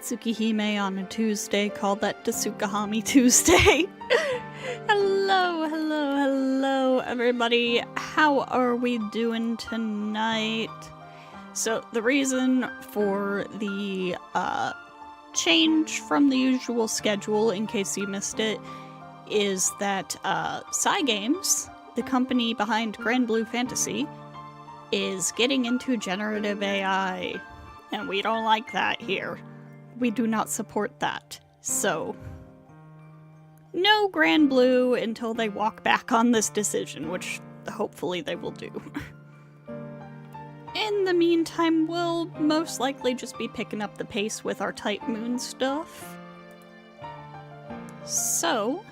Tsukihime on a Tuesday, call that Tsukihime Tuesday. Hello, everybody. How are we doing tonight? So, the reason for the change from the usual schedule, in case you missed it, is that Cygames, the company behind Grand Blue Fantasy, is getting into generative AI, and we don't like that here. We do not support that. So, no Grand Blue until they walk back on this decision, which hopefully they will do. In the meantime, we'll most likely just be picking up the pace with our Type Moon stuff. So,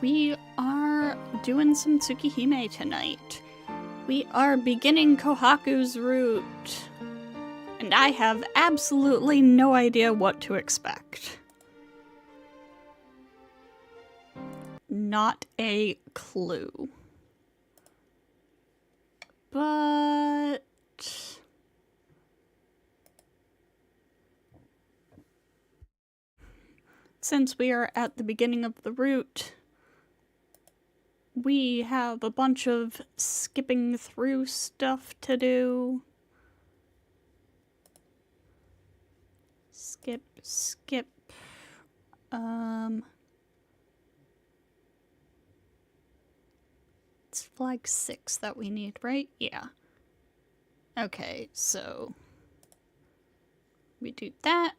we are doing some Tsukihime tonight. We are beginning Kohaku's route, and I have absolutely no idea what to expect. Not a clue. But since we are at the beginning of the route, we have a bunch of skipping through stuff to do. Skip. It's flag 6 that we need, right? Yeah. Okay, so we do that.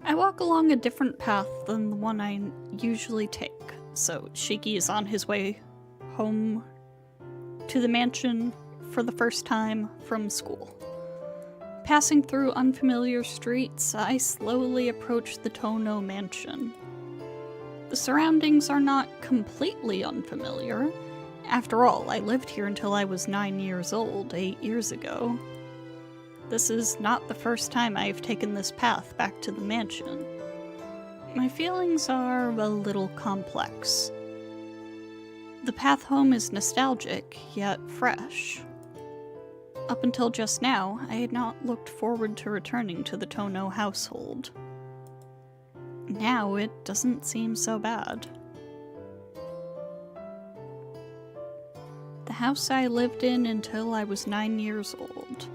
I walk along a different path than the one I usually take. So Shiki is on his way home to the mansion for the first time from school. Passing through unfamiliar streets, I slowly approach the Tono mansion. The surroundings are not completely unfamiliar. After all, I lived here until I was 9 years old, 8 years ago. This is not the first time I've taken this path back to the mansion. My feelings are a little complex. The path home is nostalgic, yet fresh. Up until just now, I had not looked forward to returning to the Tono household. Now it doesn't seem so bad. The house I lived in until I was 9 years old.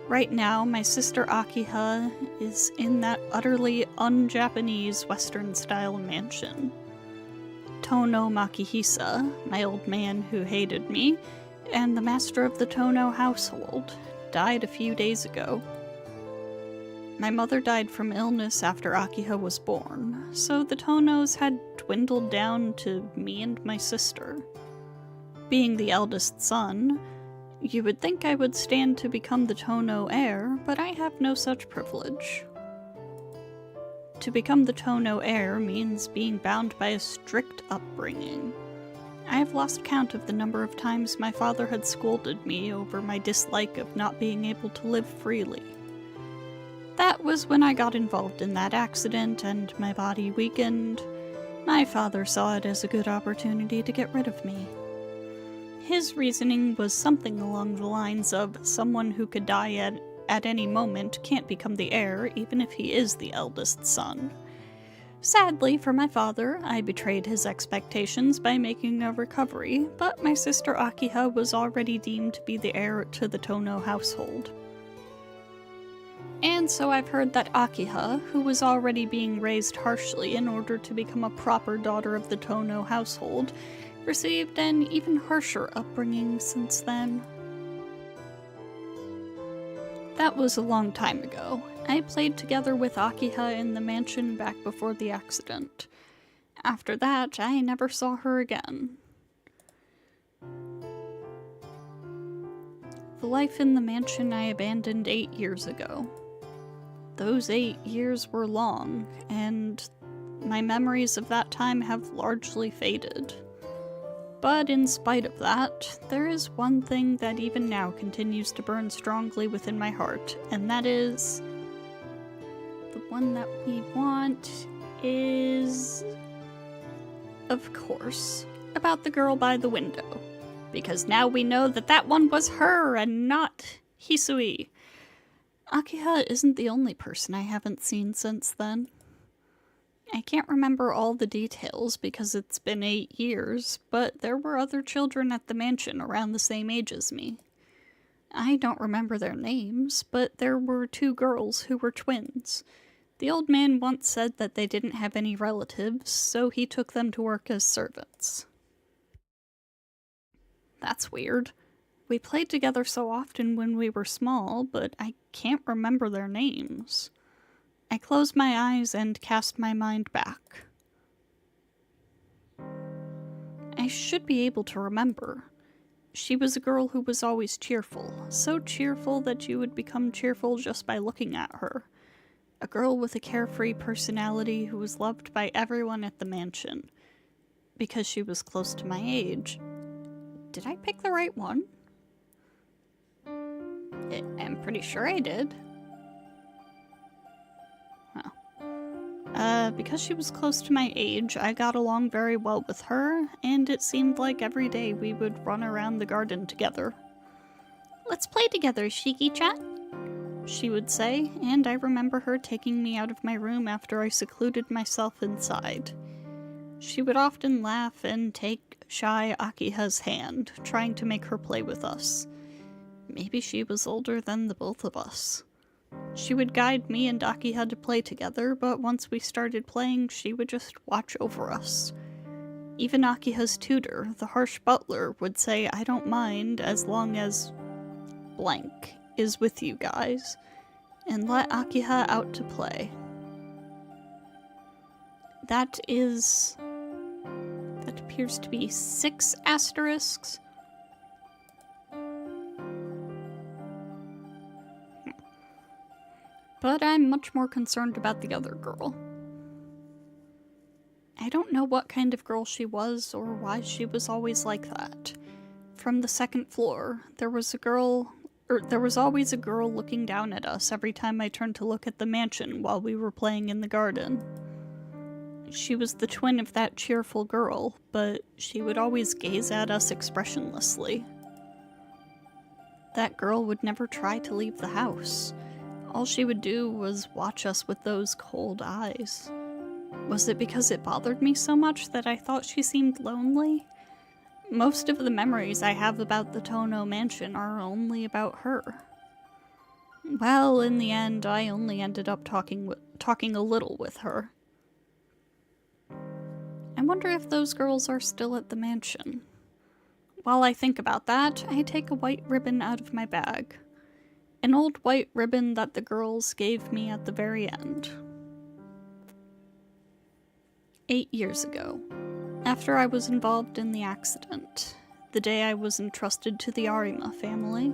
Right now, my sister Akiha is in that utterly un-Japanese Western-style mansion. Tono Makihisa, my old man who hated me, and the master of the Tono household, died a few days ago. My mother died from illness after Akiha was born, so the Tonos had dwindled down to me and my sister. Being the eldest son, you would think I would stand to become the Tono heir, but I have no such privilege. To become the Tono heir means being bound by a strict upbringing. I have lost count of the number of times my father had scolded me over my dislike of not being able to live freely. That was when I got involved in that accident and my body weakened. My father saw it as a good opportunity to get rid of me. His reasoning was something along the lines of someone who could die at any moment can't become the heir even if he is the eldest son. Sadly for my father, I betrayed his expectations by making a recovery, but my sister Akiha was already deemed to be the heir to the Tono household. And so I've heard that Akiha, who was already being raised harshly in order to become a proper daughter of the Tono household, received an even harsher upbringing since then. That was a long time ago. I played together with Akiha in the mansion back before the accident. After that, I never saw her again. The life in the mansion I abandoned 8 years ago. Those 8 years were long, and my memories of that time have largely faded. But in spite of that, there is one thing that even now continues to burn strongly within my heart, and that is... the one that we want is... of course, about the girl by the window. because now we know that that one was her and not Hisui. Akiha isn't the only person I haven't seen since then. I can't remember all the details because it's been 8 years, but there were other children at the mansion around the same age as me. I don't remember their names, but there were 2 girls who were twins. The old man once said that they didn't have any relatives, so he took them to work as servants. That's weird. We played together so often when we were small, but I can't remember their names. I closed my eyes and cast my mind back. I should be able to remember. She was a girl who was always cheerful, so cheerful that you would become cheerful just by looking at her. A girl with a carefree personality who was loved by everyone at the mansion. Because she was close to my age. Did I pick the right one? I'm pretty sure I did. Because she was close to my age, I got along very well with her, and it seemed like every day we would run around the garden together. "Let's play together, Shiki-chan," she would say, and I remember her taking me out of my room after I secluded myself inside. She would often laugh and take shy Akiha's hand, trying to make her play with us. Maybe she was older than the both of us. She would guide me and Akiha to play together, but once we started playing, she would just watch over us. Even Akiha's tutor, the harsh butler, would say, "I don't mind as long as blank is with you guys," and let Akiha out to play. That appears to be 6 asterisks. But I'm much more concerned about the other girl. I don't know what kind of girl she was or why she was always like that. From the 2nd floor, there was always a girl looking down at us every time I turned to look at the mansion while we were playing in the garden. She was the twin of that cheerful girl, but she would always gaze at us expressionlessly. That girl would never try to leave the house. All she would do was watch us with those cold eyes. Was it because it bothered me so much that I thought she seemed lonely? Most of the memories I have about the Tono mansion are only about her. Well, in the end, I only ended up talking a little with her. I wonder if those girls are still at the mansion. While I think about that, I take a white ribbon out of my bag. An old white ribbon that the girls gave me at the very end. 8 years ago, after I was involved in the accident, the day I was entrusted to the Arima family,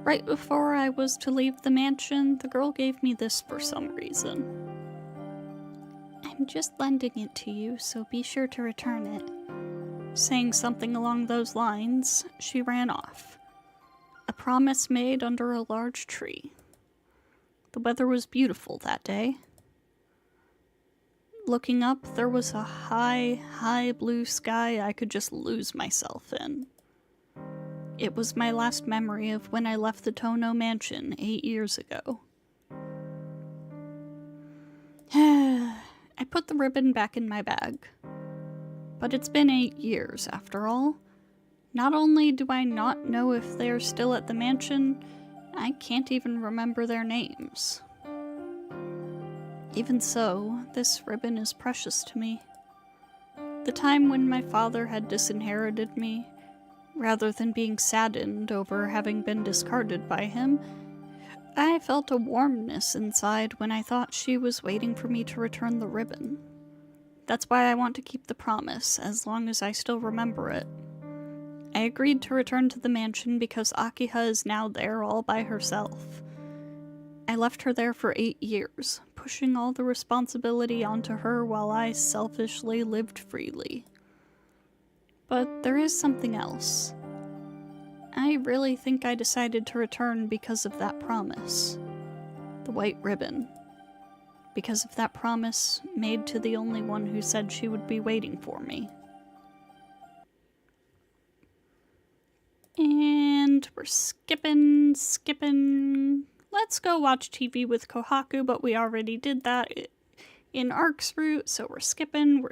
right before I was to leave the mansion, the girl gave me this for some reason. "I'm just lending it to you, so be sure to return it." Saying something along those lines, she ran off. A promise made under a large tree. The weather was beautiful that day. Looking up, there was a high, high blue sky I could just lose myself in. It was my last memory of when I left the Tono mansion 8 years ago. I put the ribbon back in my bag. But it's been 8 years, after all. Not only do I not know if they're still at the mansion, I can't even remember their names. Even so, this ribbon is precious to me. The time when my father had disinherited me, rather than being saddened over having been discarded by him, I felt a warmness inside when I thought she was waiting for me to return the ribbon. That's why I want to keep the promise, as long as I still remember it. I agreed to return to the mansion because Akiha is now there all by herself. I left her there for 8 years, pushing all the responsibility onto her while I selfishly lived freely. But there is something else. I really think I decided to return because of that promise. The white ribbon. Because of that promise made to the only one who said she would be waiting for me. And we're skipping. Let's go watch TV with Kohaku, but we already did that in Ark's route, so we're skipping.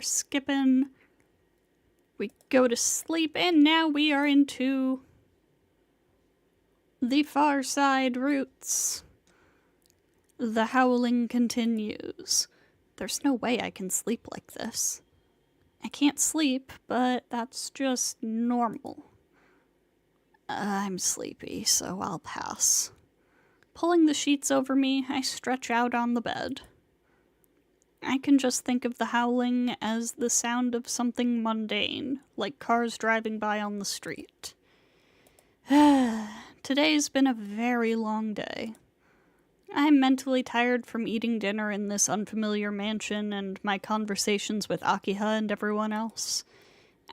We go to sleep, and now we are into the far side routes. The howling continues. There's no way I can sleep like this. I can't sleep, but that's just normal. I'm sleepy, so I'll pass. Pulling the sheets over me, I stretch out on the bed. I can just think of the howling as the sound of something mundane, like cars driving by on the street. Today's been a very long day. I'm mentally tired from eating dinner in this unfamiliar mansion and my conversations with Akiha and everyone else.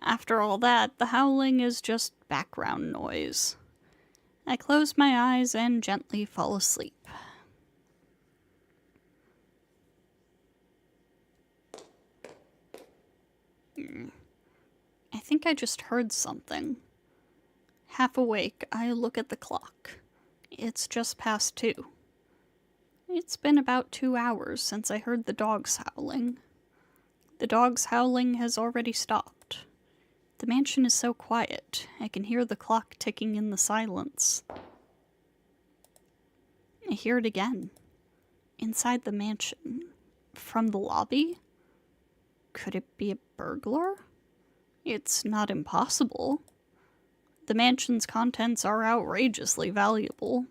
After all that, the howling is just background noise. I close my eyes and gently fall asleep. I think I just heard something. Half awake, I look at the clock. It's just past 2. It's been about 2 hours since I heard the dogs howling. The dogs howling has already stopped. The mansion is so quiet, I can hear the clock ticking in the silence. I hear it again. Inside the mansion. From the lobby? Could it be a burglar? It's not impossible. The mansion's contents are outrageously valuable.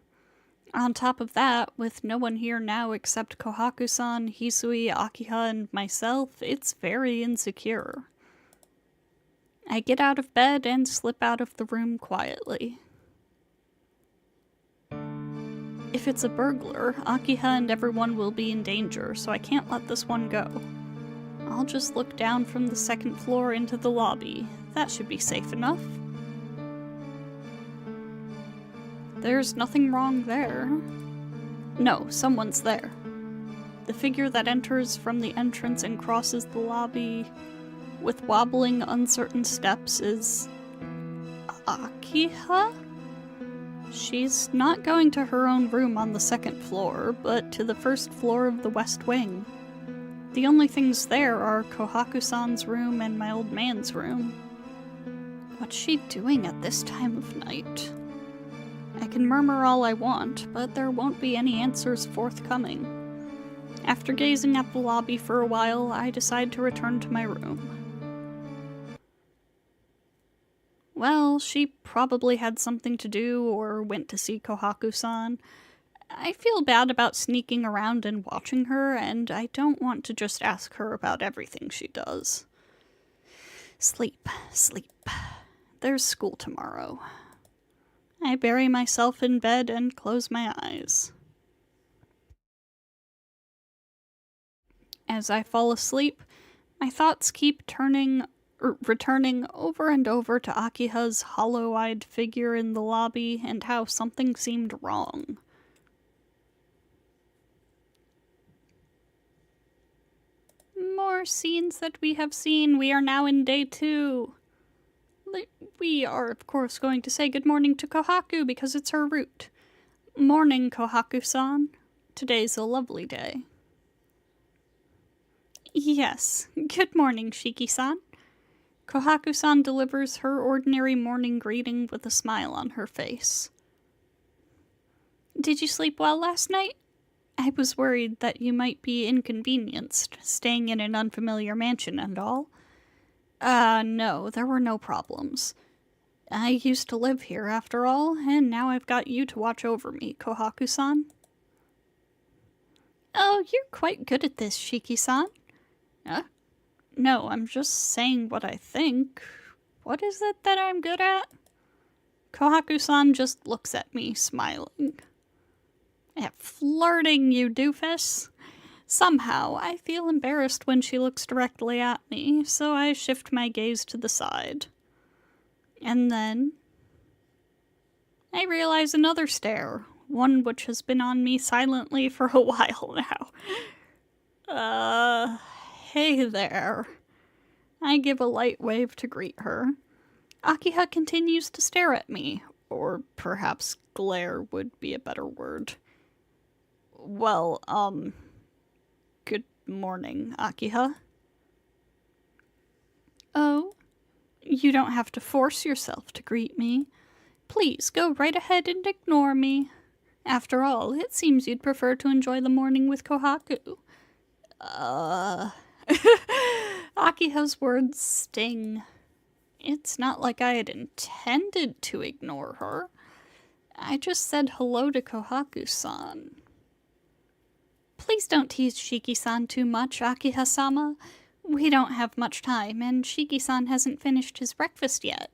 On top of that, with no one here now except Kohaku-san, Hisui, Akiha, and myself, it's very insecure. I get out of bed and slip out of the room quietly. If it's a burglar, Akiha and everyone will be in danger, so I can't let this one go. I'll just look down from the 2nd floor into the lobby. That should be safe enough. There's nothing wrong there. No, someone's there. The figure that enters from the entrance and crosses the lobby with wobbling, uncertain steps is Akiha? She's not going to her own room on the 2nd floor, but to the 1st floor of the west wing. The only things there are Kohaku-san's room and my old man's room. What's she doing at this time of night? I can murmur all I want, but there won't be any answers forthcoming. After gazing at the lobby for a while, I decide to return to my room. Well, she probably had something to do or went to see Kohaku-san. I feel bad about sneaking around and watching her, and I don't want to just ask her about everything she does. Sleep. There's school tomorrow. I bury myself in bed and close my eyes. As I fall asleep, my thoughts keep returning over and over to Akiha's hollow-eyed figure in the lobby and how something seemed wrong. More scenes that we have seen. We are now in day 2. We are, of course, going to say good morning to Kohaku because it's her route. Morning, Kohaku-san. Today's a lovely day. Yes, good morning, Shiki-san. Kohaku-san delivers her ordinary morning greeting with a smile on her face. Did you sleep well last night? I was worried that you might be inconvenienced, staying in an unfamiliar mansion and all. No, there were no problems. I used to live here, after all, and now I've got you to watch over me, Kohaku-san. Oh, you're quite good at this, Shiki-san. No, I'm just saying what I think. What is it that I'm good at? Kohaku-san just looks at me, smiling. At flirting, you doofus. Somehow, I feel embarrassed when she looks directly at me, so I shift my gaze to the side. And then I realize another stare, one which has been on me silently for a while now. Hey there. I give a light wave to greet her. Akiha continues to stare at me, Or perhaps glare would be a better word. Well, good morning, Akiha. Oh, you don't have to force yourself to greet me. Please go right ahead and ignore me. After all, it seems you'd prefer to enjoy the morning with Kohaku. Akiha's words sting. It's not like I had intended to ignore her. I just said hello to Kohaku-san. Please don't tease Shiki-san too much, Akiha-sama. We don't have much time, and Shiki-san hasn't finished his breakfast yet.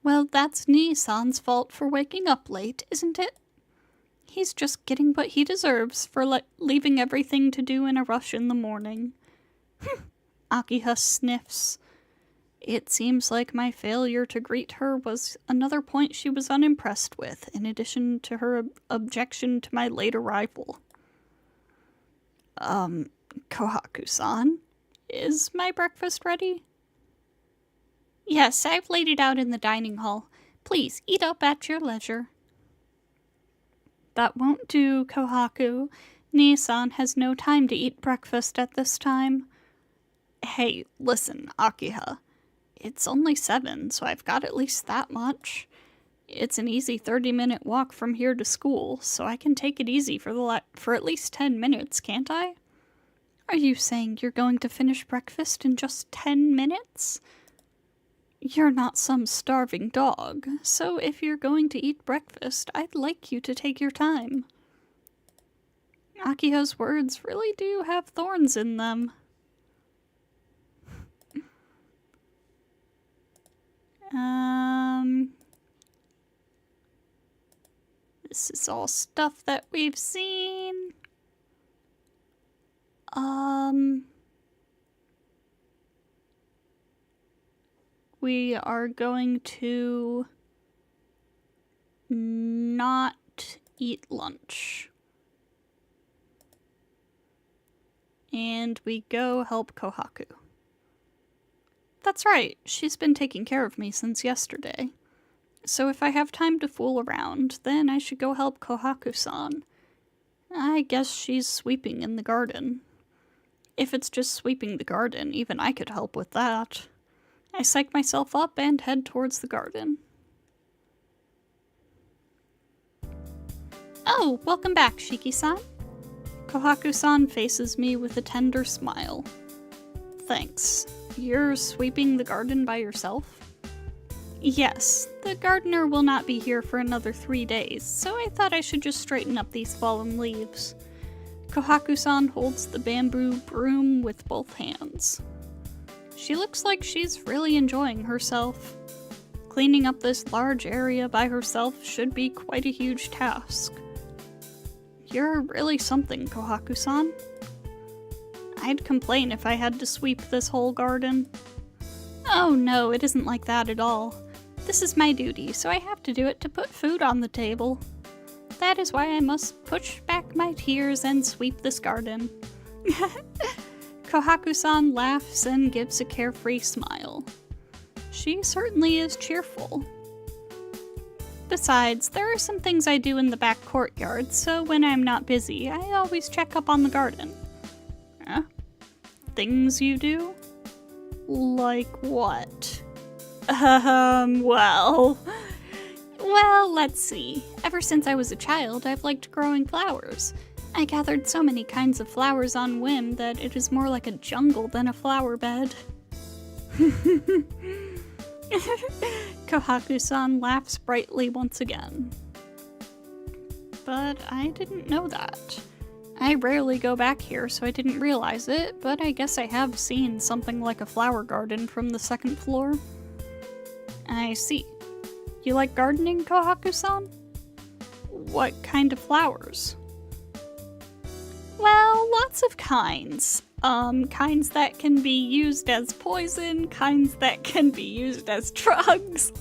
Well, that's Nii-san's fault for waking up late, isn't it? He's just getting what he deserves for leaving everything to do in a rush in the morning. Akiha sniffs. It seems like my failure to greet her was another point she was unimpressed with, in addition to her objection to my late arrival. Kohaku-san, is my breakfast ready? Yes, I've laid it out in the dining hall. Please, eat up at your leisure. That won't do, Kohaku. Nii-san has no time to eat breakfast at this time. Hey, listen, Akiha. It's only 7, so I've got at least that much. It's an easy 30-minute walk from here to school, so I can take it easy for at least 10 minutes, can't I? Are you saying you're going to finish breakfast in just 10 minutes? You're not some starving dog, so if you're going to eat breakfast, I'd like you to take your time. Akiha's words really do have thorns in them. This is all stuff that we've seen. We are going to not eat lunch. And we go help Kohaku. That's right, she's been taking care of me since yesterday. So if I have time to fool around, then I should go help Kohaku-san. I guess she's sweeping in the garden. If it's just sweeping the garden, even I could help with that. I psych myself up and head towards the garden. Oh, welcome back, Shiki-san. Kohaku-san faces me with a tender smile. Thanks. You're sweeping the garden by yourself? Yes, the gardener will not be here for another 3 days, so I thought I should just straighten up these fallen leaves. Kohaku-san holds the bamboo broom with both hands. She looks like she's really enjoying herself. Cleaning up this large area by herself should be quite a huge task. You're really something, Kohaku-san. I'd complain if I had to sweep this whole garden. Oh no, it isn't like that at all. This is my duty, so I have to do it to put food on the table. That is why I must push back my tears and sweep this garden. Kohaku-san laughs and gives a carefree smile. She certainly is cheerful. Besides, there are some things I do in the back courtyard, so when I'm not busy, I always check up on the garden. Huh? Things you do? Like what? Well, let's see. Ever since I was a child, I've liked growing flowers. I gathered so many kinds of flowers on whim that it is more like a jungle than a flower bed. Kohaku-san laughs brightly once again. But I didn't know that. I rarely go back here, so I didn't realize it, but I guess I have seen something like a flower garden from the 2nd floor. I see. You like gardening, Kohaku-san? What kind of flowers? Well, lots of kinds. Kinds that can be used as poison, kinds that can be used as drugs.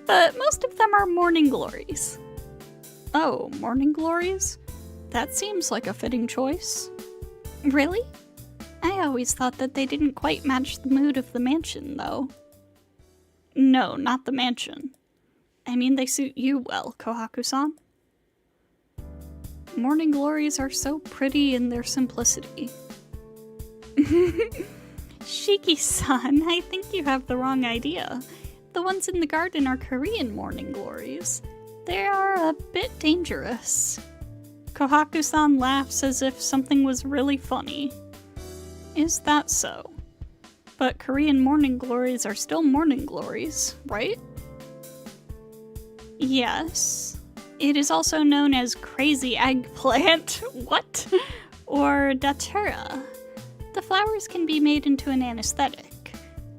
But most of them are morning glories. Oh, morning glories? That seems like a fitting choice. Really? I always thought that they didn't quite match the mood of the mansion, though. No, not the mansion. I mean, they suit you well, Kohaku-san. Morning glories are so pretty in their simplicity. Shiki-san, I think you have the wrong idea. The ones in the garden are Korean morning glories. They are a bit dangerous. Kohaku-san laughs as if something was really funny. Is that so? But Korean morning glories are still morning glories, right? Yes. It is also known as crazy eggplant, what? Or datura. The flowers can be made into an anesthetic.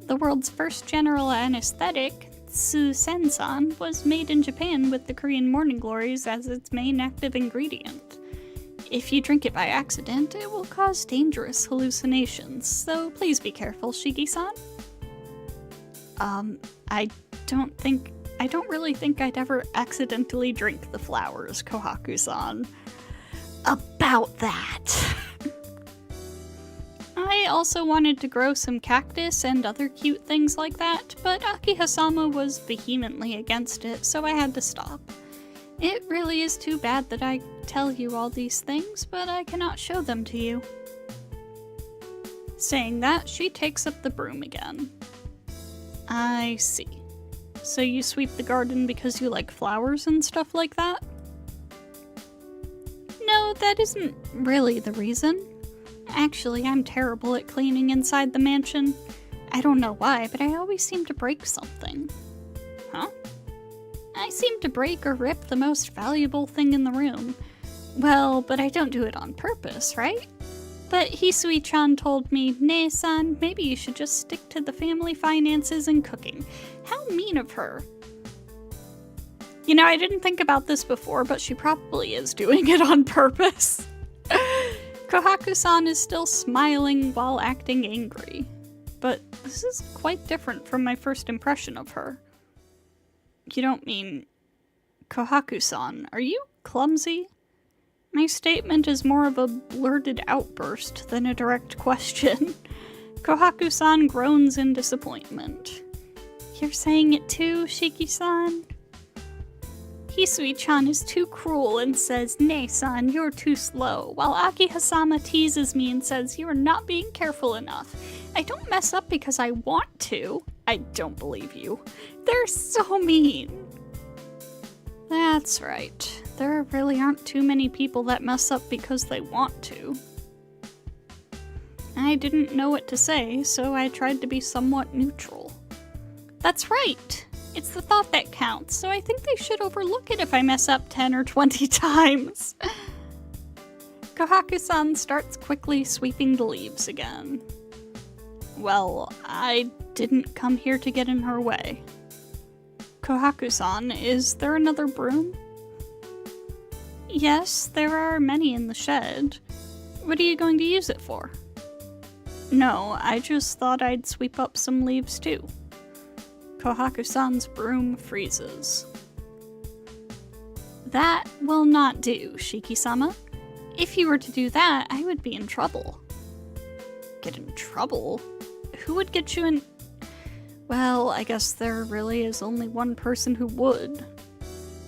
The world's first general anesthetic, Tsusensan, was made in Japan with the Korean morning glories as its main active ingredient. If you drink it by accident, it will cause dangerous hallucinations, so please be careful, Shiki-san. I don't really think I'd ever accidentally drink the flowers, Kohaku-san. About that. I also wanted to grow some cactus and other cute things like that, but Akiha-sama was vehemently against it, so I had to stop. It really is too bad that I tell you all these things, but I cannot show them to you. Saying that, she takes up the broom again. I see. So you sweep the garden because you like flowers and stuff like that? No, that isn't really the reason. Actually, I'm terrible at cleaning inside the mansion. I don't know why, but I always seem to break something. Huh? I seem to break or rip the most valuable thing in the room. Well, but I don't do it on purpose, right? But Hisui-chan told me, "Nee-san, maybe you should just stick to the family finances and cooking." How mean of her. You know, I didn't think about this before, but she probably is doing it on purpose. Kohaku-san is still smiling while acting angry. But this is quite different from my first impression of her. You don't mean... Kohaku-san, are you clumsy? My statement is more of a blurted outburst than a direct question. Kohaku-san groans in disappointment. You're saying it too, Shiki-san? Hisui-chan is too cruel and says, "Nee-san, you're too slow," while Akiha-sama teases me and says, "You are not being careful enough." I don't mess up because I want to. I don't believe you. They're so mean. That's right. There really aren't too many people that mess up because they want to. I didn't know what to say, so I tried to be somewhat neutral. That's right. It's the thought that counts, so I think they should overlook it if I mess up 10 or 20 times. Kohaku-san starts quickly sweeping the leaves again. Well, I didn't come here to get in her way. Kohaku-san, is there another broom? Yes, there are many in the shed. What are you going to use it for? No, I just thought I'd sweep up some leaves too. Kohaku-san's broom freezes. That will not do, Shiki-sama. If you were to do that, I would be in trouble. Get in trouble? Who would get you in... Well, I guess there really is only one person who would.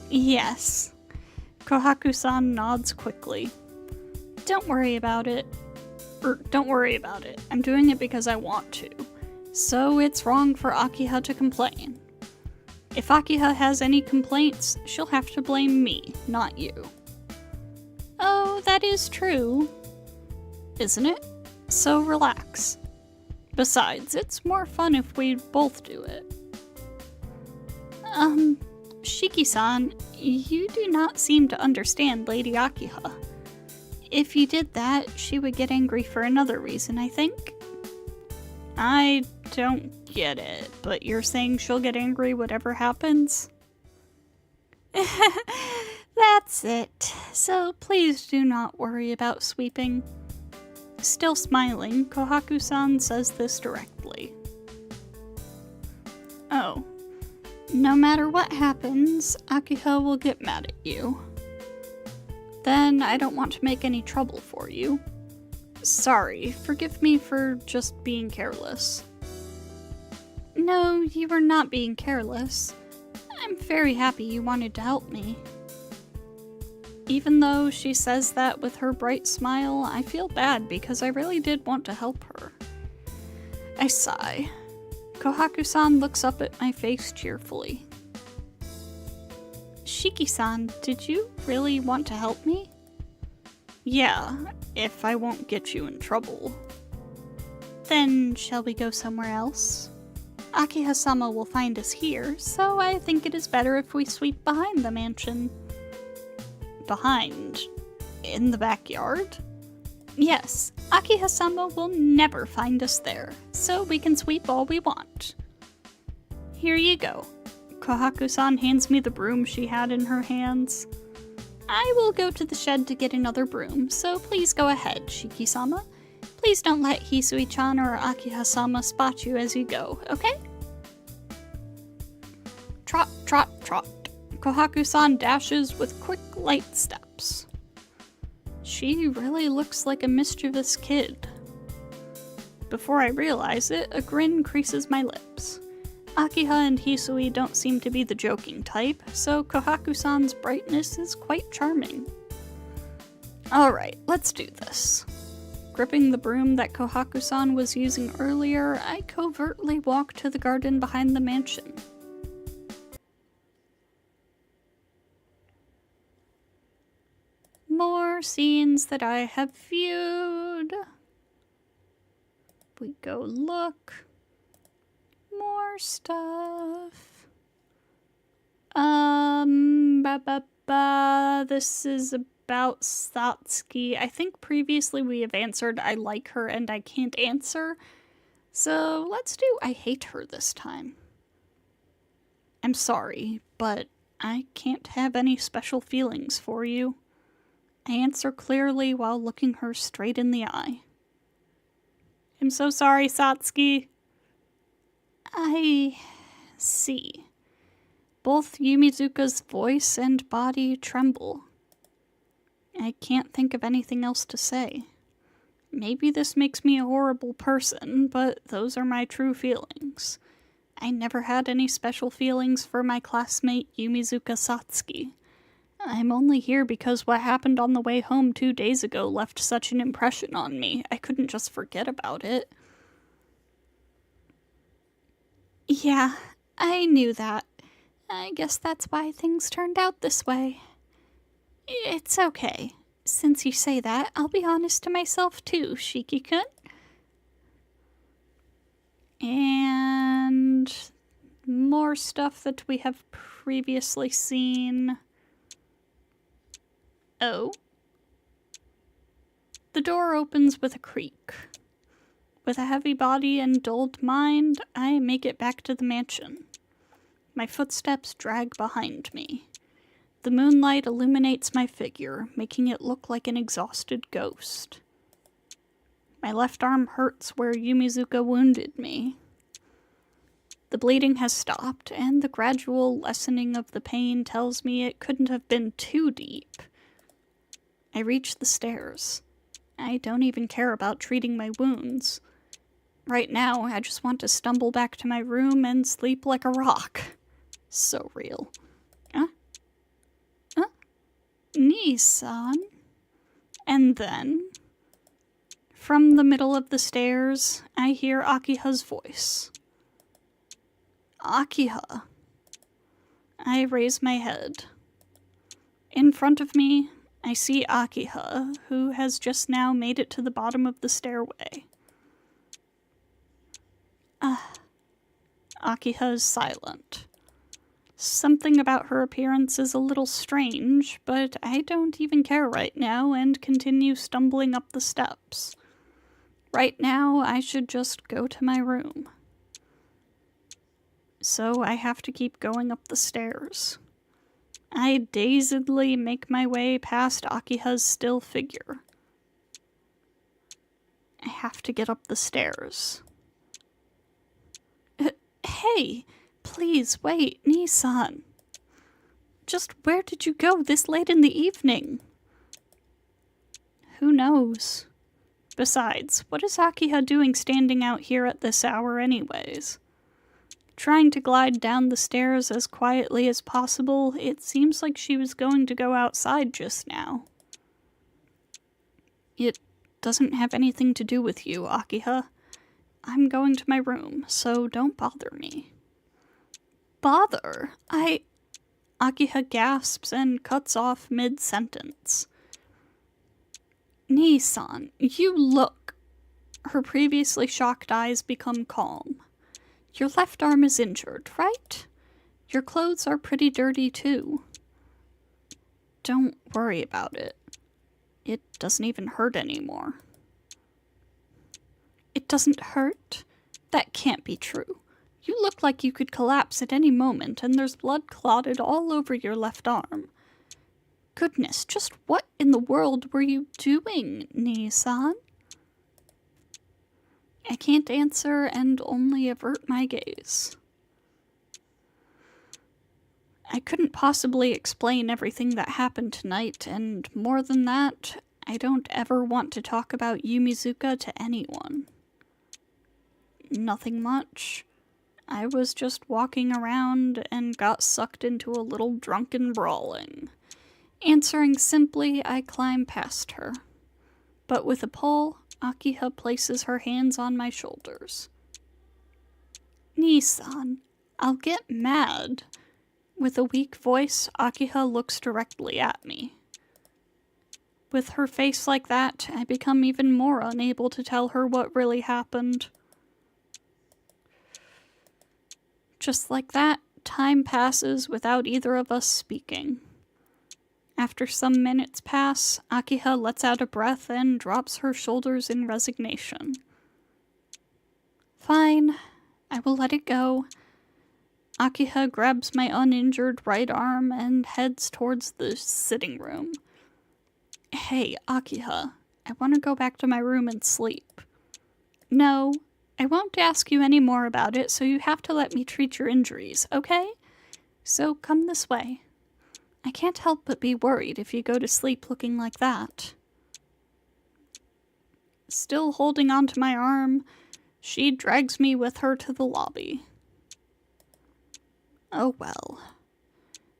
Yes. Kohaku-san nods quickly. Don't worry about it. Don't worry about it. I'm doing it because I want to. So it's wrong for Akiha to complain. If Akiha has any complaints, she'll have to blame me, not you. Oh, that is true. Isn't it? So relax. Besides, it's more fun if we both do it. Shiki-san, you do not seem to understand Lady Akiha. If you did that, she would get angry for another reason, I think. I don't get it, but you're saying she'll get angry whatever happens? That's it. So please do not worry about sweeping. Still smiling, Kohaku-san says this directly. Oh. No matter what happens, Akiha will get mad at you. Then I don't want to make any trouble for you. Sorry, forgive me for just being careless. No, you were not being careless. I'm very happy you wanted to help me. Even though she says that with her bright smile, I feel bad because I really did want to help her. I sigh. Kohaku-san looks up at my face cheerfully. Shiki-san, did you really want to help me? Yeah, if I won't get you in trouble. Then shall we go somewhere else? Akiha-sama will find us here, so I think it is better if we sweep behind the mansion. Behind? In the backyard? Yes, Akiha-sama will never find us there, so we can sweep all we want. Here you go. Kohaku-san hands me the broom she had in her hands. I will go to the shed to get another broom, so please go ahead, Shiki-sama. Please don't let Hisui-chan or Akiha-sama spot you as you go, okay? Trot, trot, trot. Kohaku-san dashes with quick, light steps. She really looks like a mischievous kid. Before I realize it, a grin creases my lips. Akiha and Hisui don't seem to be the joking type, so Kohaku-san's brightness is quite charming. Alright, let's do this. Gripping the broom that Kohaku-san was using earlier, I covertly walk to the garden behind the mansion. More scenes that I have viewed. We go look. More stuff. This is about Satsuki. I think previously we have answered I like her and I can't answer. So let's do I hate her this time. I'm sorry, but I can't have any special feelings for you. I answer clearly while looking her straight in the eye. I'm so sorry, Satsuki. I see. Both Yumizuka's voice and body tremble. I can't think of anything else to say. Maybe this makes me a horrible person, but those are my true feelings. I never had any special feelings for my classmate Yumizuka Satsuki. I'm only here because what happened on the way home 2 days ago left such an impression on me. I couldn't just forget about it. Yeah, I knew that. I guess that's why things turned out this way. It's okay. Since you say that, I'll be honest to myself too, Shiki-kun. And more stuff that we have previously seen. Oh. The door opens with a creak. With a heavy body and dulled mind, I make it back to the mansion. My footsteps drag behind me. The moonlight illuminates my figure, making it look like an exhausted ghost. My left arm hurts where Yumizuka wounded me. The bleeding has stopped, and the gradual lessening of the pain tells me it couldn't have been too deep. I reach the stairs. I don't even care about treating my wounds. Right now, I just want to stumble back to my room and sleep like a rock. So real. Nissan. And then, from the middle of the stairs, I hear Akiha's voice. Akiha. I raise my head. In front of me, I see Akiha, who has just now made it to the bottom of the stairway. Akiha is silent. Something about her appearance is a little strange, but I don't even care right now and continue stumbling up the steps. Right now, I should just go to my room. So I have to keep going up the stairs. I dazedly make my way past Akiha's still figure. I have to get up the stairs. Hey! Please, wait, Nissan. Just where did you go this late in the evening? Who knows? Besides, what is Akiha doing standing out here at this hour anyways? Trying to glide down the stairs as quietly as possible, it seems like she was going to go outside just now. It doesn't have anything to do with you, Akiha. I'm going to my room, so don't bother me. Bother? Akiha gasps and cuts off mid-sentence. Nii-san, you look... Her previously shocked eyes become calm. Your left arm is injured, right? Your clothes are pretty dirty, too. Don't worry about it. It doesn't even hurt anymore. It doesn't hurt? That can't be true. You look like you could collapse at any moment, and there's blood clotted all over your left arm. Goodness, just what in the world were you doing, Nii-san? I can't answer and only avert my gaze. I couldn't possibly explain everything that happened tonight, and more than that, I don't ever want to talk about Yumizuka to anyone. Nothing much. I was just walking around and got sucked into a little drunken brawling. Answering simply, I climb past her. But with a pull, Akiha places her hands on my shoulders. Nii-san, I'll get mad. With a weak voice, Akiha looks directly at me. With her face like that, I become even more unable to tell her what really happened. Just like that, time passes without either of us speaking. After some minutes pass, Akiha lets out a breath and drops her shoulders in resignation. Fine, I will let it go. Akiha grabs my uninjured right arm and heads towards the sitting room. Hey, Akiha, I want to go back to my room and sleep. No, I won't ask you any more about it, so you have to let me treat your injuries, okay? So come this way. I can't help but be worried if you go to sleep looking like that. Still holding onto my arm, she drags me with her to the lobby. Oh well.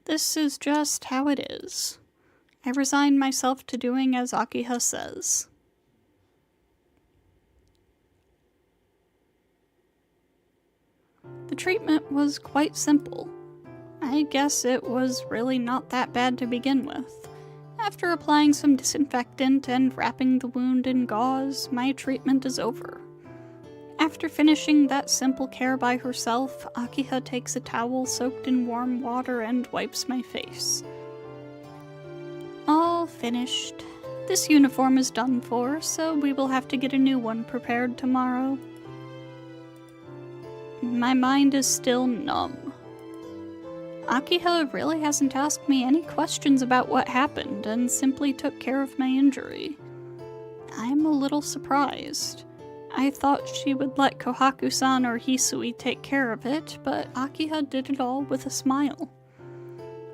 This is just how it is. I resign myself to doing as Akiha says. The treatment was quite simple. I guess it was really not that bad to begin with. After applying some disinfectant and wrapping the wound in gauze, my treatment is over. After finishing that simple care by herself, Akiha takes a towel soaked in warm water and wipes my face. All finished. This uniform is done for, so we will have to get a new one prepared tomorrow. My mind is still numb. Akiha really hasn't asked me any questions about what happened and simply took care of my injury. I'm a little surprised. I thought she would let Kohaku-san or Hisui take care of it, but Akiha did it all with a smile.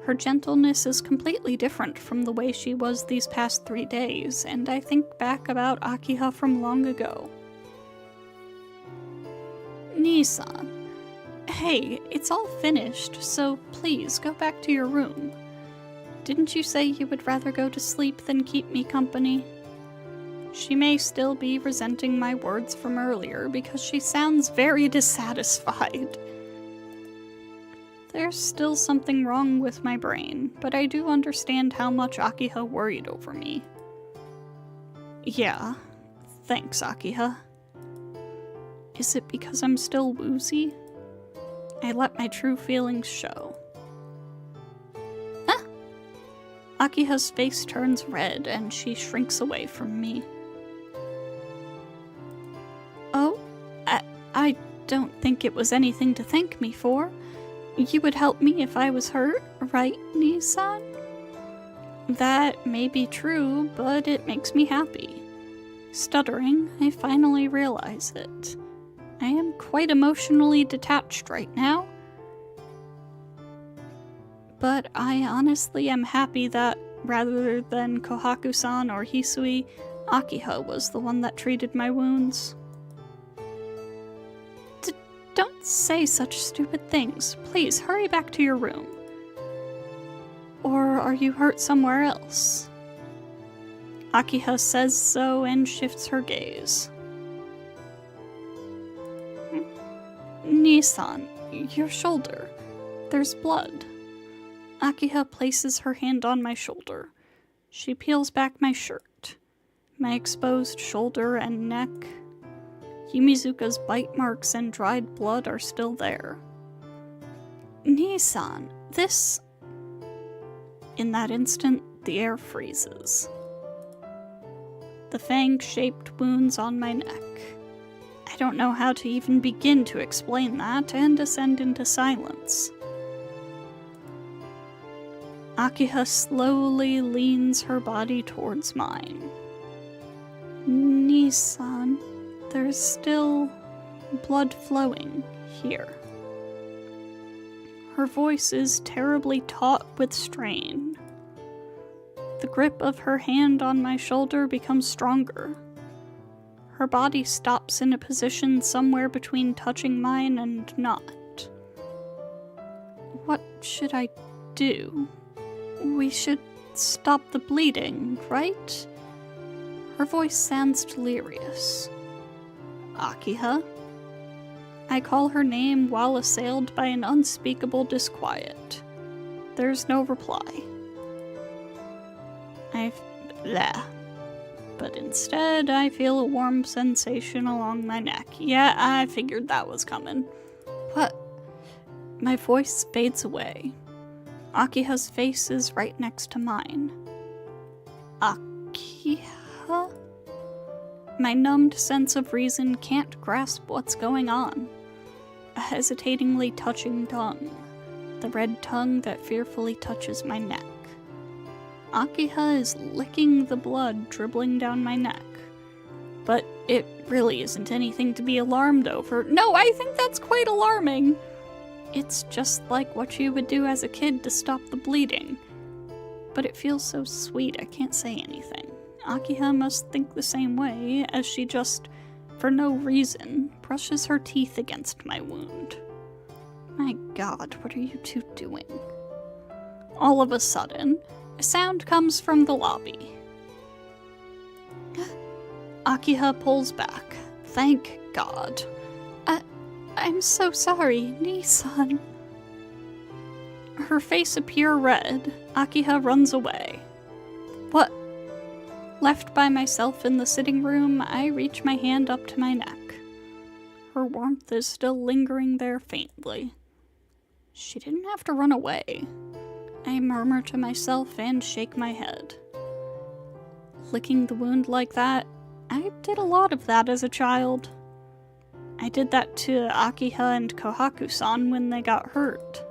Her gentleness is completely different from the way she was these past 3 days, and I think back about Akiha from long ago. Nii-san. Hey, it's all finished, so please go back to your room. Didn't you say you would rather go to sleep than keep me company? She may still be resenting my words from earlier because she sounds very dissatisfied. There's still something wrong with my brain, but I do understand how much Akiha worried over me. Yeah, thanks, Akiha. Is it because I'm still woozy? I let my true feelings show. Ah! Akiha's face turns red and she shrinks away from me. Oh, I don't think it was anything to thank me for. You would help me if I was hurt, right, Nii-san? That may be true, but it makes me happy. Stuttering, I finally realize it. I am quite emotionally detached right now. But I honestly am happy that, rather than Kohaku-san or Hisui, Akiha was the one that treated my wounds. Don't say such stupid things. Please, hurry back to your room. Or are you hurt somewhere else? Akiha says so and shifts her gaze. Nisan, your shoulder. There's blood. Akiha places her hand on my shoulder. She peels back my shirt. My exposed shoulder and neck. Yumizuka's bite marks and dried blood are still there. Nisan, this... In that instant, the air freezes. The fang-shaped wounds on my neck. I don't know how to even begin to explain that and descend into silence. Akiha slowly leans her body towards mine. Nisan, there's still blood flowing here. Her voice is terribly taut with strain. The grip of her hand on my shoulder becomes stronger. Her body stops in a position somewhere between touching mine and not. What should I do? We should stop the bleeding, right? Her voice sounds delirious. Akiha? I call her name while assailed by an unspeakable disquiet. There's no reply. But instead, I feel a warm sensation along my neck. Yeah, I figured that was coming. What? My voice fades away. Akiha's face is right next to mine. Akiha? My numbed sense of reason can't grasp what's going on. A hesitatingly touching tongue. The red tongue that fearfully touches my neck. Akiha is licking the blood dribbling down my neck. But it really isn't anything to be alarmed over. No, I think that's quite alarming. It's just like what you would do as a kid to stop the bleeding. But it feels so sweet I can't say anything. Akiha must think the same way, as she just, for no reason, brushes her teeth against my wound. My God, what are you two doing? All of a sudden, a sound comes from the lobby. Akiha pulls back. Thank God. I'm so sorry, Nisan. Her face appears red. Akiha runs away. What? Left by myself in the sitting room, I reach my hand up to my neck. Her warmth is still lingering there faintly. She didn't have to run away. I murmur to myself and shake my head. Licking the wound like that, I did a lot of that as a child. I did that to Akiha and Kohaku-san when they got hurt.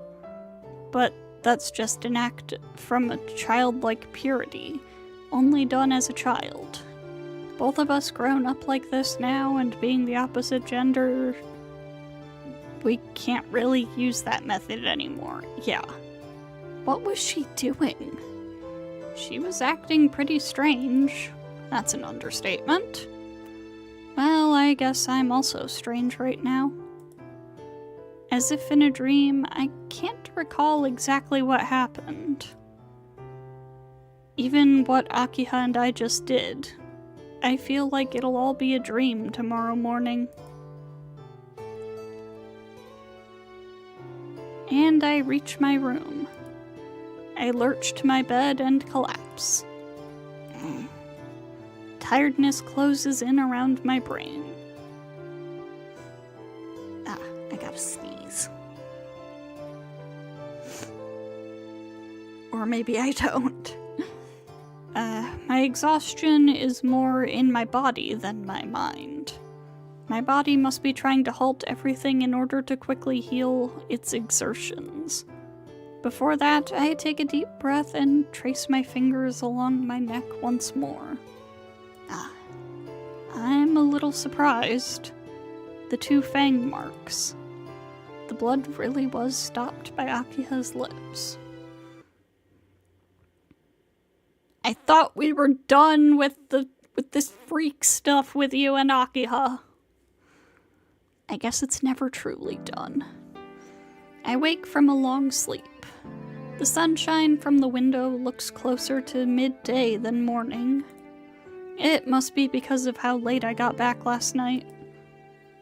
But that's just an act from a childlike purity, only done as a child. Both of us grown up like this now and being the opposite gender, we can't really use that method anymore. Yeah. What was she doing? She was acting pretty strange. That's an understatement. Well, I guess I'm also strange right now. As if in a dream, I can't recall exactly what happened. Even what Akiha and I just did. I feel like it'll all be a dream tomorrow morning. And I reach my room. I lurch to my bed and collapse. Tiredness closes in around my brain. I gotta sneeze. Or maybe I don't. My exhaustion is more in my body than my mind. My body must be trying to halt everything in order to quickly heal its exertions. Before that, I take a deep breath and trace my fingers along my neck once more. I'm a little surprised. The 2 fang marks. The blood really was stopped by Akiha's lips. I thought we were done with this freak stuff with you and Akiha. I guess it's never truly done. I wake from a long sleep. The sunshine from the window looks closer to midday than morning. It must be because of how late I got back last night.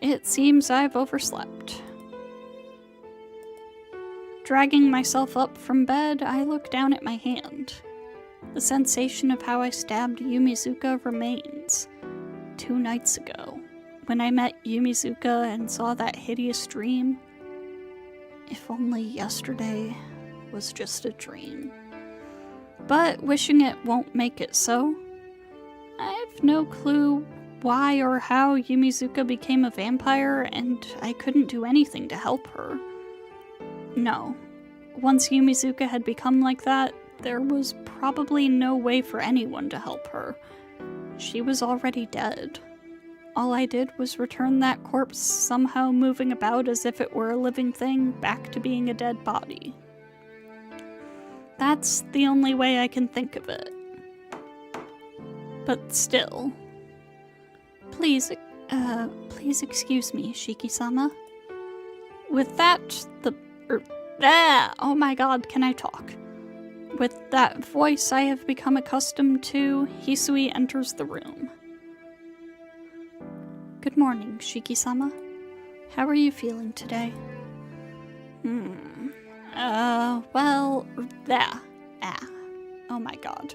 It seems I've overslept. Dragging myself up from bed, I look down at my hand. The sensation of how I stabbed Yumizuka remains. 2 nights ago, when I met Yumizuka and saw that hideous dream. If only yesterday was just a dream. But wishing it won't make it so. I've no clue why or how Yumizuka became a vampire, and I couldn't do anything to help her. No. Once Yumizuka had become like that, there was probably no way for anyone to help her. She was already dead. All I did was return that corpse somehow moving about as if it were a living thing back to being a dead body. That's the only way I can think of it. But still. Please excuse me, Shiki-sama. With that, oh my god, can I talk? With that voice I have become accustomed to, Hisui enters the room. Good morning, Shiki-sama. How are you feeling today? Oh my god.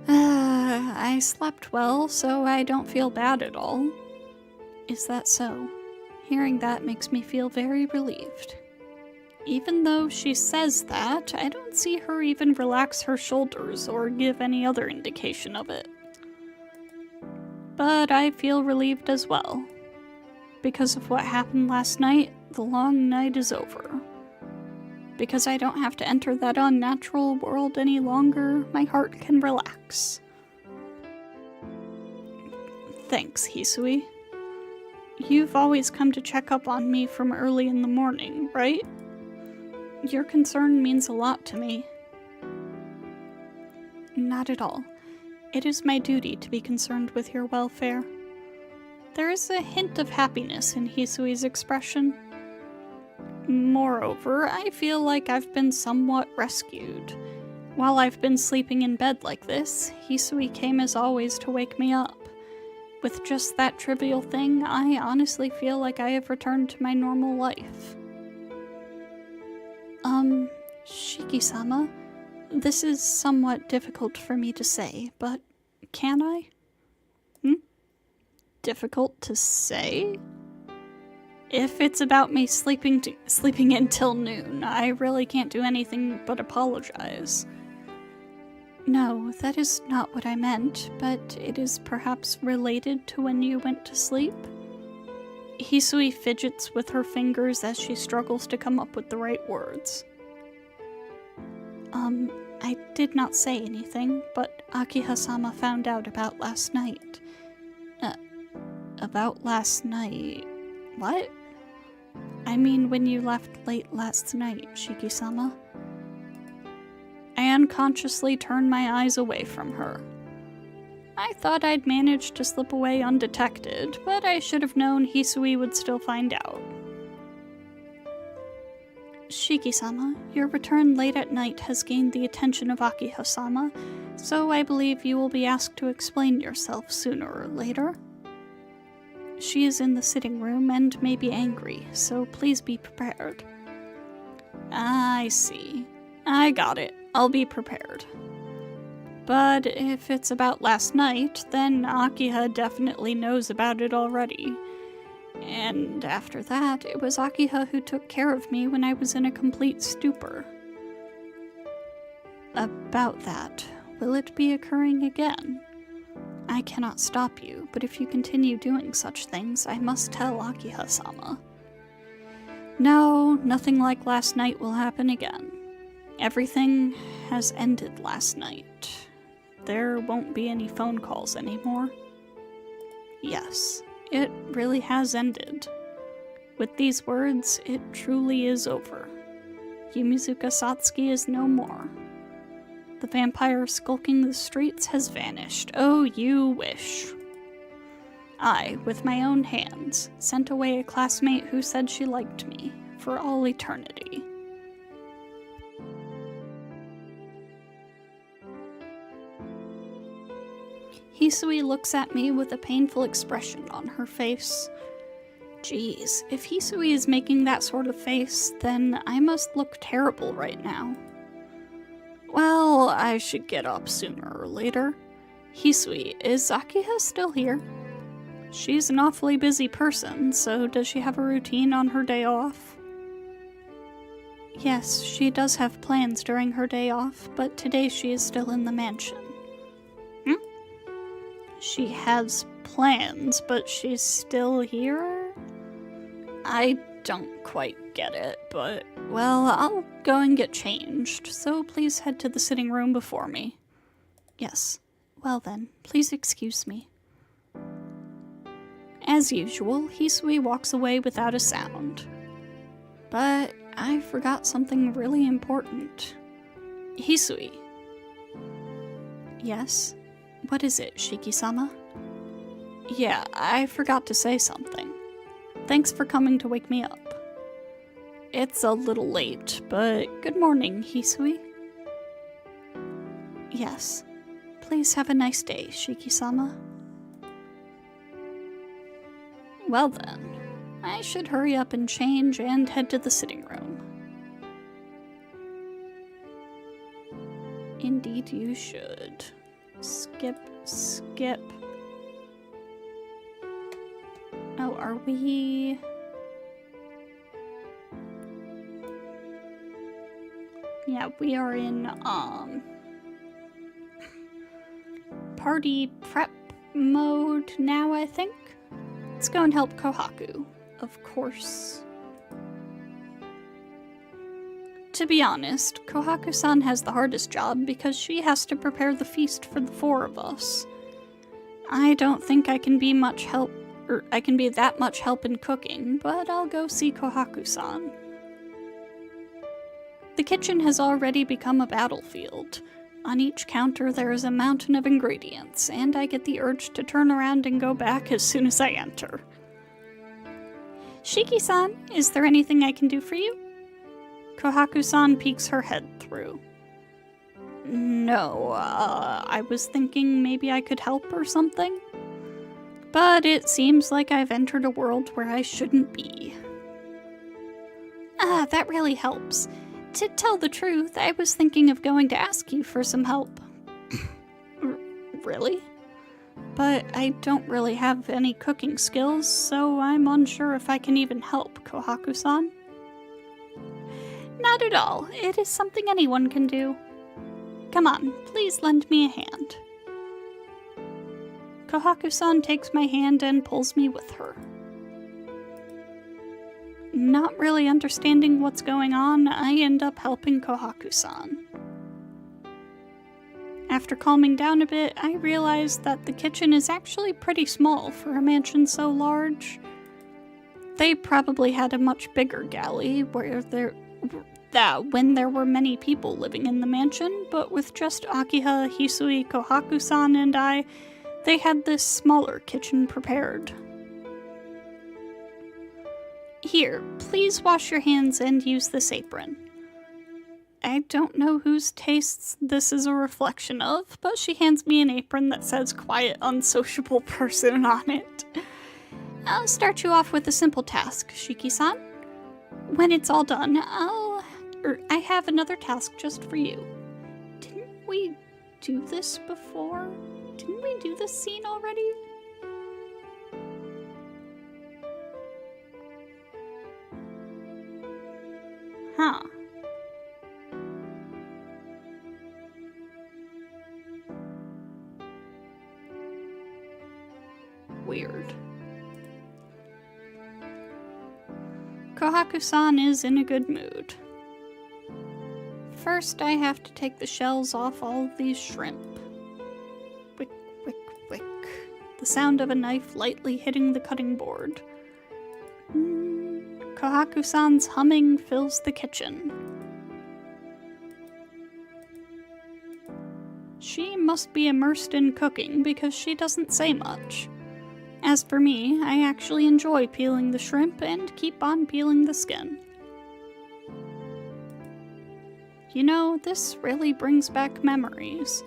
I slept well, so I don't feel bad at all. Is that so? Hearing that makes me feel very relieved. Even though she says that, I don't see her even relax her shoulders or give any other indication of it. But I feel relieved as well. Because of what happened last night, the long night is over. Because I don't have to enter that unnatural world any longer, my heart can relax. Thanks, Hisui. You've always come to check up on me from early in the morning, right? Your concern means a lot to me. Not at all. It is my duty to be concerned with your welfare. There is a hint of happiness in Hisui's expression. Moreover, I feel like I've been somewhat rescued. While I've been sleeping in bed like this, Hisui came as always to wake me up. With just that trivial thing, I honestly feel like I have returned to my normal life. Shiki-sama, this is somewhat difficult for me to say, but can I? Difficult to say? If it's about me sleeping in till noon, I really can't do anything but apologize. No, that is not what I meant, but it is perhaps related to when you went to sleep. Hisui fidgets with her fingers as she struggles to come up with the right words. I did not say anything, but Akiha-sama found out about last night. About last night? What? I mean when you left late last night, Shiki-sama. I unconsciously turned my eyes away from her. I thought I'd managed to slip away undetected, but I should have known Hisui would still find out. Shiki-sama, your return late at night has gained the attention of Akiha-sama, so I believe you will be asked to explain yourself sooner or later. She is in the sitting room and may be angry, so please be prepared. I see. I got it. I'll be prepared. But if it's about last night, then Akiha definitely knows about it already. And after that, it was Akiha who took care of me when I was in a complete stupor. About that, will it be occurring again? I cannot stop you, but if you continue doing such things, I must tell Akiha-sama. No, nothing like last night will happen again. Everything has ended last night. There won't be any phone calls anymore. Yes, it really has ended. With these words, it truly is over. Yumizuka Satsuki is no more. The vampire skulking the streets has vanished. Oh, you wish. I, with my own hands, sent away a classmate who said she liked me for all eternity. Hisui looks at me with a painful expression on her face. Geez, if Hisui is making that sort of face, then I must look terrible right now. Well, I should get up sooner or later. Hisui, is Akiha still here? She's an awfully busy person, so does she have a routine on her day off? Yes, she does have plans during her day off, but today she is still in the mansion. She has plans, but she's still here? I don't quite get it, but, well, I'll go and get changed, so please head to the sitting room before me. Yes. Well then, please excuse me. As usual, Hisui walks away without a sound. But I forgot something really important. Hisui. Yes? What is it, Shiki-sama? Yeah, I forgot to say something. Thanks for coming to wake me up. It's a little late, but good morning, Hisui. Yes. Please have a nice day, Shiki-sama. Well then, I should hurry up and change and head to the sitting room. Indeed you should. Skip. Oh, are we... Yeah, we are in, party prep mode now, I think. Let's go and help Kohaku, of course. To be honest, Kohaku-san has the hardest job because she has to prepare the feast for the four of us. I don't think I can be that much help in cooking, but I'll go see Kohaku-san. The kitchen has already become a battlefield. On each counter there is a mountain of ingredients, and I get the urge to turn around and go back as soon as I enter. Shiki-san, is there anything I can do for you? Kohaku-san peeks her head through. No, I was thinking maybe I could help or something. But it seems like I've entered a world where I shouldn't be. Ah, that really helps. To tell the truth, I was thinking of going to ask you for some help. Really? But I don't really have any cooking skills, so I'm unsure if I can even help, Kohaku-san. Not at all. It is something anyone can do. Come on, please lend me a hand. Kohaku-san takes my hand and pulls me with her. Not really understanding what's going on, I end up helping Kohaku-san. After calming down a bit, I realize that the kitchen is actually pretty small for a mansion so large. They probably had a much bigger galley when there were many people living in the mansion, but with just Akiha, Hisui, Kohaku-san, and I, they had this smaller kitchen prepared. Here, please wash your hands and use this apron. I don't know whose tastes this is a reflection of, but she hands me an apron that says quiet, unsociable person on it. I'll start you off with a simple task, Shiki-san. When it's all done, I have another task just for you. Didn't we do this before? Didn't we do this scene already? Huh. Weird. Kohaku-san is in a good mood. First, I have to take the shells off all of these shrimp. Wick, wick, wick. The sound of a knife lightly hitting the cutting board. Kohaku-san's humming fills the kitchen. She must be immersed in cooking because she doesn't say much. As for me, I actually enjoy peeling the shrimp and keep on peeling the skin. You know, this really brings back memories.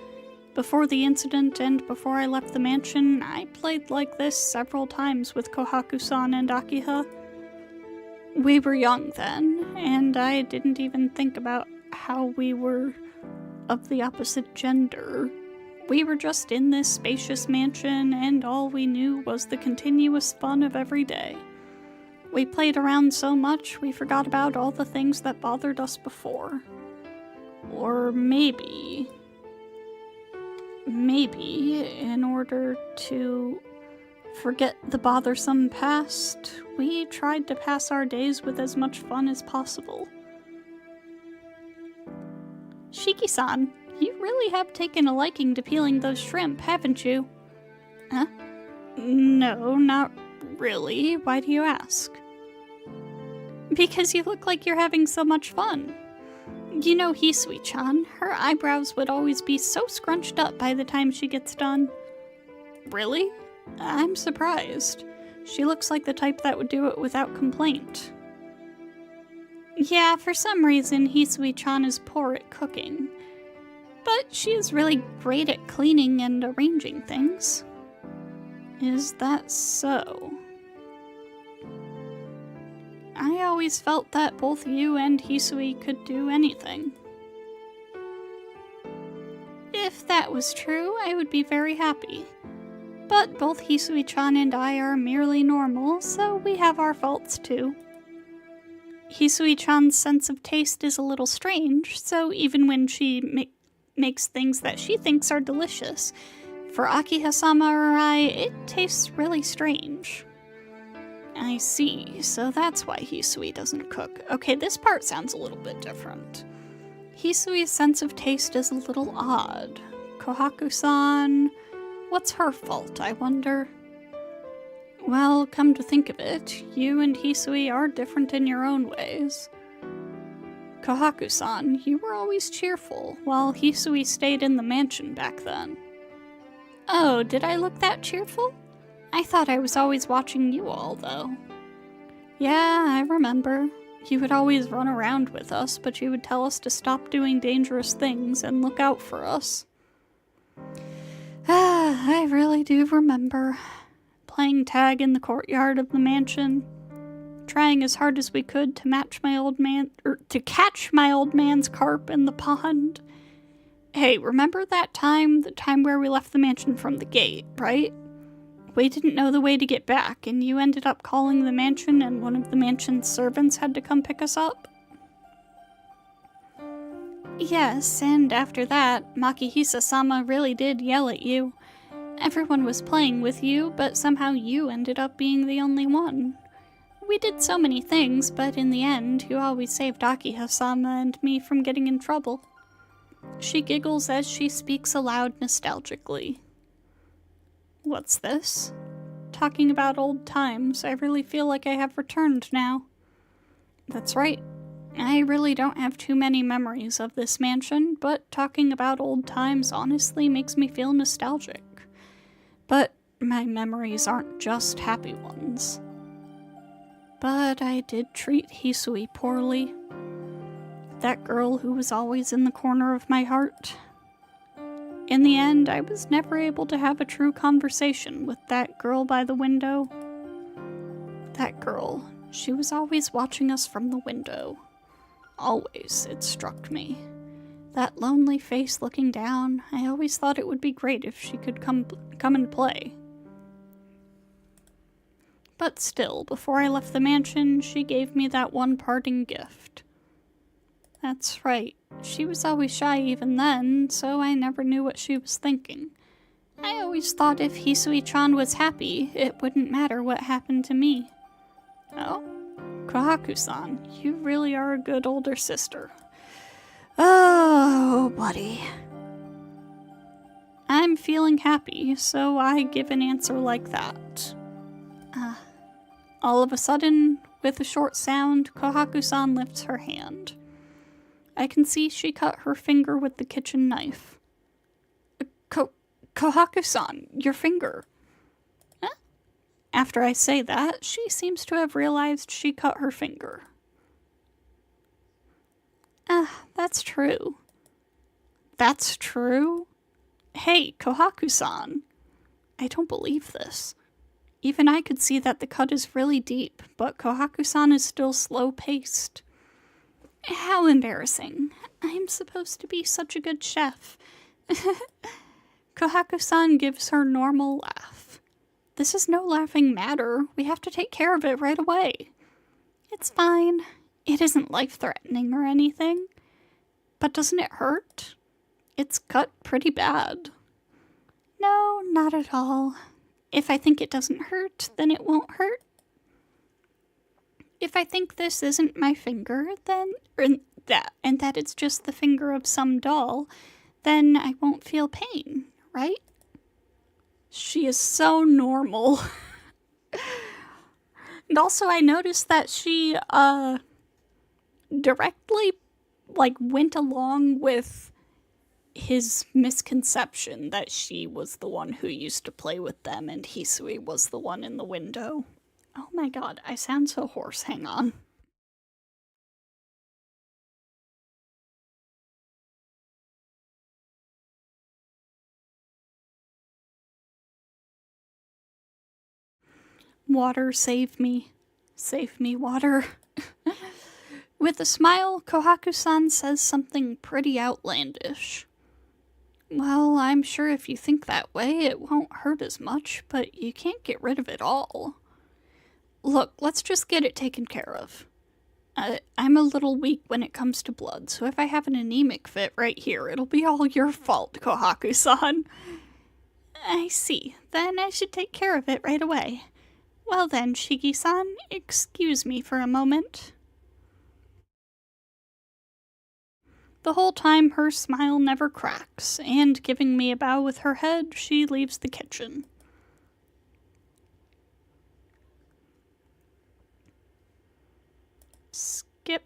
Before the incident and before I left the mansion, I played like this several times with Kohaku-san and Akiha. We were young then, and I didn't even think about how we were of the opposite gender. We were just in this spacious mansion, and all we knew was the continuous fun of every day. We played around so much, we forgot about all the things that bothered us before. Or maybe, in order to forget the bothersome past, we tried to pass our days with as much fun as possible. Shiki-san, you really have taken a liking to peeling those shrimp, haven't you? Huh? No, not really. Why do you ask? Because you look like you're having so much fun. You know Hisui-chan, her eyebrows would always be so scrunched up by the time she gets done. Really? I'm surprised. She looks like the type that would do it without complaint. Yeah, for some reason Hisui-chan is poor at cooking. But she is really great at cleaning and arranging things. Is that so? I always felt that both you and Hisui could do anything. If that was true, I would be very happy. But both Hisui-chan and I are merely normal, so we have our faults too. Hisui-chan's sense of taste is a little strange, so even when she makes things that she thinks are delicious, for Akiha-sama or I, it tastes really strange. I see, so that's why Hisui doesn't cook. Okay, this part sounds a little bit different. Hisui's sense of taste is a little odd. Kohaku-san, what's her fault, I wonder? Well, come to think of it, you and Hisui are different in your own ways. Kohaku-san, you were always cheerful, while Hisui stayed in the mansion back then. Oh, did I look that cheerful? I thought I was always watching you all, though. Yeah, I remember. You would always run around with us, but you would tell us to stop doing dangerous things and look out for us. I really do remember. Playing tag in the courtyard of the mansion, trying as hard as we could to catch my old man's carp in the pond. Hey, remember that time? The time where we left the mansion from the gate, right? We didn't know the way to get back, and you ended up calling the mansion, and one of the mansion's servants had to come pick us up? Yes, and after that, Makihisa-sama really did yell at you. Everyone was playing with you, but somehow you ended up being the only one. We did so many things, but in the end, you always saved Akiha-sama and me from getting in trouble. She giggles as she speaks aloud nostalgically. What's this? Talking about old times, I really feel like I have returned now. That's right. I really don't have too many memories of this mansion, but talking about old times honestly makes me feel nostalgic. But my memories aren't just happy ones. But I did treat Hisui poorly. That girl who was always in the corner of my heart. In the end, I was never able to have a true conversation with that girl by the window. That girl, she was always watching us from the window. Always, it struck me. That lonely face looking down, I always thought it would be great if she could come and play. But still, before I left the mansion, she gave me that one parting gift. That's right, she was always shy even then, so I never knew what she was thinking. I always thought if Hisui-chan was happy, it wouldn't matter what happened to me. Oh? Kohaku-san, you really are a good older sister. Oh, buddy. I'm feeling happy, so I give an answer like that. All of a sudden, with a short sound, Kohaku-san lifts her hand. I can see she cut her finger with the kitchen knife. Kohaku-san, your finger. Huh? After I say that, she seems to have realized she cut her finger. Ah, that's true. That's true? Hey, Kohaku-san. I don't believe this. Even I could see that the cut is really deep, but Kohaku-san is still slow-paced. How embarrassing. I'm supposed to be such a good chef. Kohaku-san gives her normal laugh. This is no laughing matter. We have to take care of it right away. It's fine. It isn't life-threatening or anything. But doesn't it hurt? It's cut pretty bad. No, not at all. If I think it doesn't hurt, then it won't hurt. If I think this isn't my finger, then that it's just the finger of some doll, then I won't feel pain, right? She is so normal. And also I noticed that she directly went along with his misconception that she was the one who used to play with them and Hisui was the one in the window. Oh my god, I sound so hoarse. Hang on. Water, save me. Save me, water. With a smile, Kohaku-san says something pretty outlandish. Well, I'm sure if you think that way, it won't hurt as much, but you can't get rid of it all. Look, let's just get it taken care of. I'm a little weak when it comes to blood, so if I have an anemic fit right here, it'll be all your fault, Kohaku-san. I see. Then I should take care of it right away. Well then, Shiki-san, excuse me for a moment. The whole time her smile never cracks, and giving me a bow with her head, she leaves the kitchen. Skip.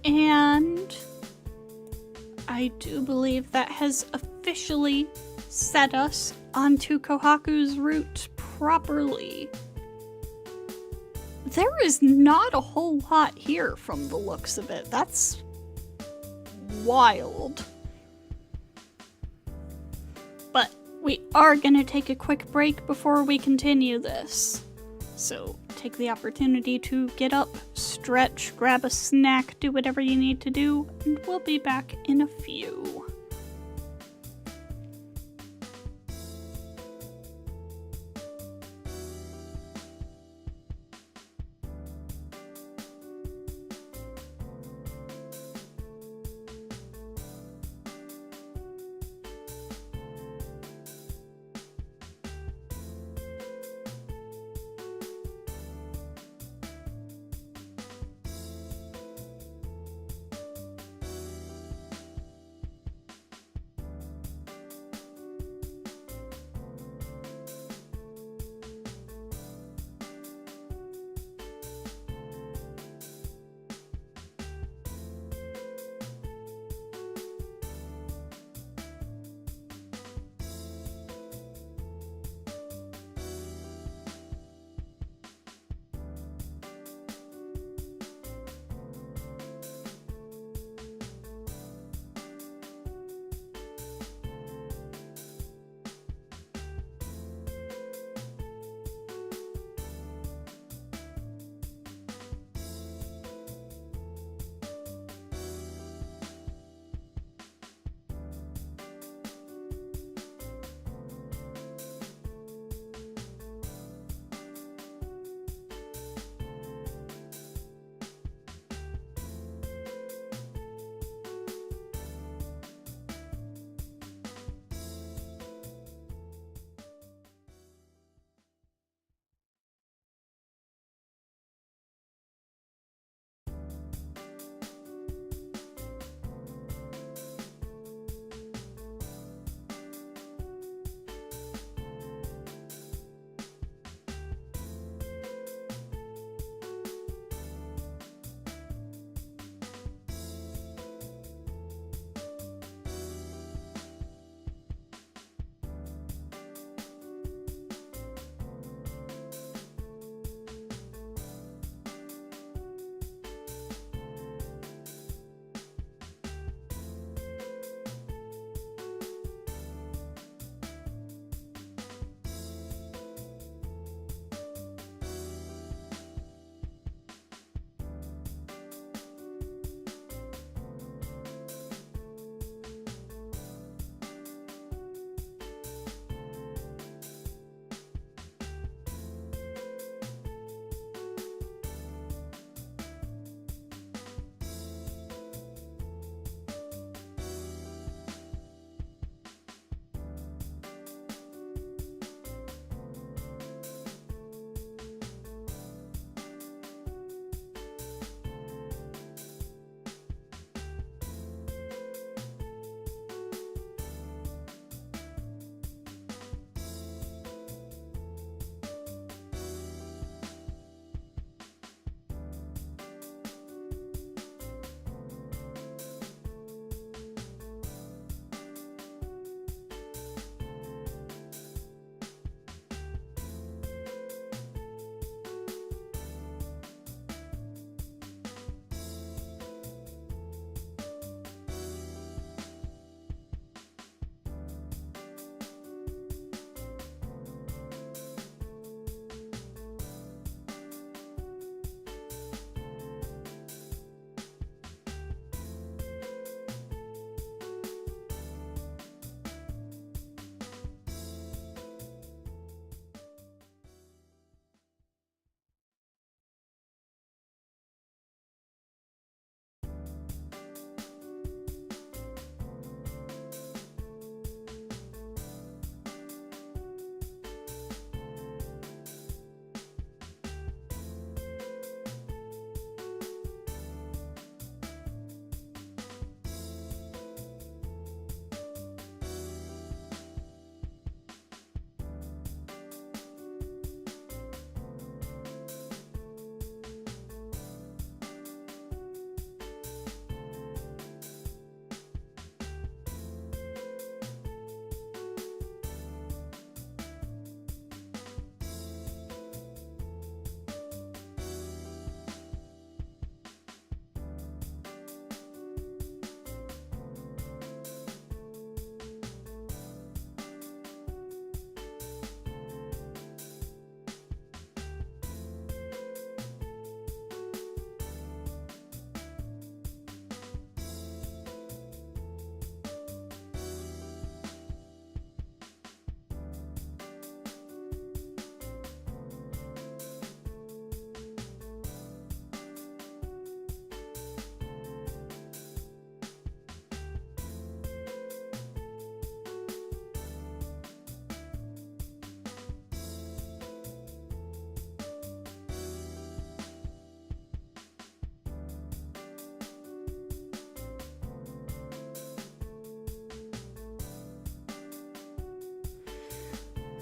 And I do believe that has officially set us onto Kohaku's route properly. There is not a whole lot here from the looks of it. That's wild. But we are gonna take a quick break before we continue this. So take the opportunity to get up, stretch, grab a snack, do whatever you need to do, and we'll be back in a few.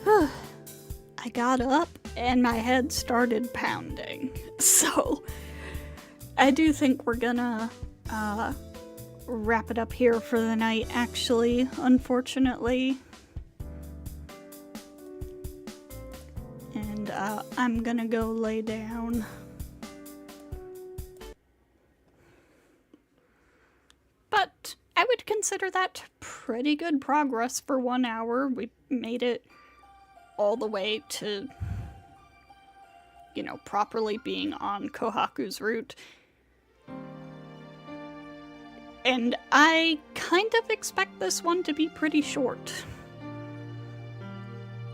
I got up and my head started pounding. So I do think we're gonna wrap it up here for the night, actually, unfortunately. And I'm gonna go lay down. But I would consider that pretty good progress for 1 hour. We made it all the way to, you know, properly being on Kohaku's route. And I kind of expect this one to be pretty short,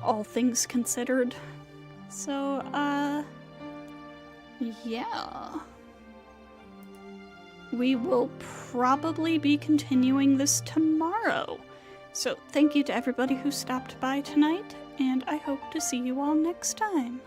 all things considered. So, yeah. We will probably be continuing this tomorrow. So thank you to everybody who stopped by tonight, and I hope to see you all next time.